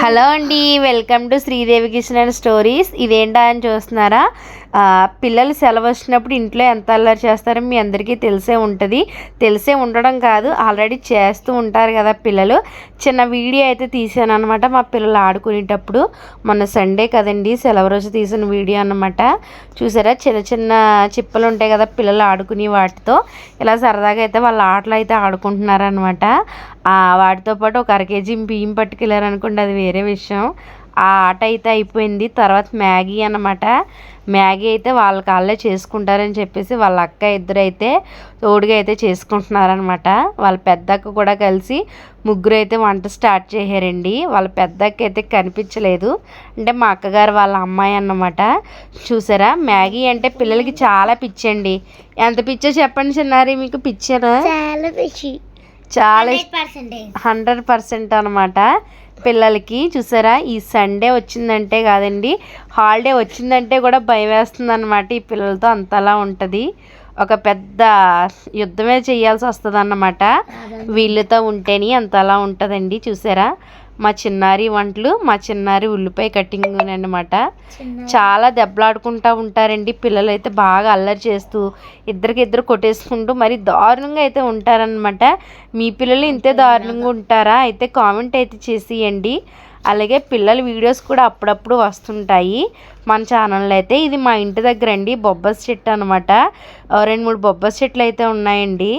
Hello అండి, welcome to Sridevi kitchen stories. ఇదేంటా అని చూస్తున్నారా? పిల్లలు సెలవు వచ్చినప్పుడు ఇంట్లో ఎంత అల్లరి చేస్తారో మీ అందరికీ తెలిసే ఉండడం కాదు, ఆల్రెడీ చేస్తూ ఉంటారు కదా పిల్లలు. చిన్న వీడియో అయితే తీసాను అనమాట మా పిల్లలు ఆడుకునేటప్పుడు. మొన్న సండే కదండి, సెలవు రోజు తీసిన వీడియో అన్నమాట. చూసారా, చిన్న చిన్న చిప్పలు ఉంటాయి కదా పిల్లలు ఆడుకుని, వాటితో ఇలా సరదాగా అయితే వాళ్ళ ఆటలు అయితే ఆడుకుంటున్నారనమాట. వాటితో పాటు ఒక 1 కేజీ బియ్యం పట్టుకెళ్ళారనుకోండి, అది వేరే విషయం. ఆ ఆట అయితే అయిపోయింది. తర్వాత మ్యాగీ అన్నమాట. మ్యాగీ అయితే వాళ్ళ కాళ్ళే చేసుకుంటారని చెప్పేసి వాళ్ళ అక్క ఇద్దరు అయితే తోడుగా అయితే చేసుకుంటున్నారనమాట. వాళ్ళ పెద్దక్క కూడా కలిసి ముగ్గురు అయితే వంట స్టార్ట్ చేశారండి. వాళ్ళ పెద్దక్క అయితే కనిపించలేదు, అంటే మా అక్కగారు వాళ్ళ అమ్మాయి అన్నమాట. చూసారా, మ్యాగీ అంటే పిల్లలకి చాలా పిచ్చండి. ఎంత పిచ్చో చెప్పండి చిన్నారి, మీకు పిచ్చారా? చాలా 100% అనమాట పిల్లలకి. చూసారా, ఈ సండే వచ్చిందంటే కాదండి, హాలిడే వచ్చిందంటే కూడా భయం వేస్తుంది అనమాట. ఈ పిల్లలతో అంతలా ఉంటుంది. ఒక పెద్ద యుద్ధమే చేయాల్సి వస్తుంది అన్నమాట వీళ్ళతో ఉంటేని, అంతలా ఉంటుందండి. చూసారా, మా చిన్నారి వంటలు, మా చిన్నారి ఉల్లిపాయ కటింగ్ అనమాట. చాలా దెబ్బలాడుకుంటూ ఉంటారండి పిల్లలు అయితే, బాగా అల్లరి చేస్తూ ఇద్దరికిద్దరు కొట్టేసుకుంటూ మరి దారుణంగా అయితే ఉంటారనమాట. మీ పిల్లలు ఇంతే దారుణంగా ఉంటారా? అయితే కామెంట్ అయితే చేసేయండి. అలాగే పిల్లల వీడియోస్ కూడా అప్పుడప్పుడు వస్తుంటాయి మన ఛానల్లో అయితే. ఇది మా ఇంటి దగ్గర అండి, బొబ్బస్ చెట్టు అనమాట. 2-3 బొబ్బస్ చెట్లు అయితే ఉన్నాయండి.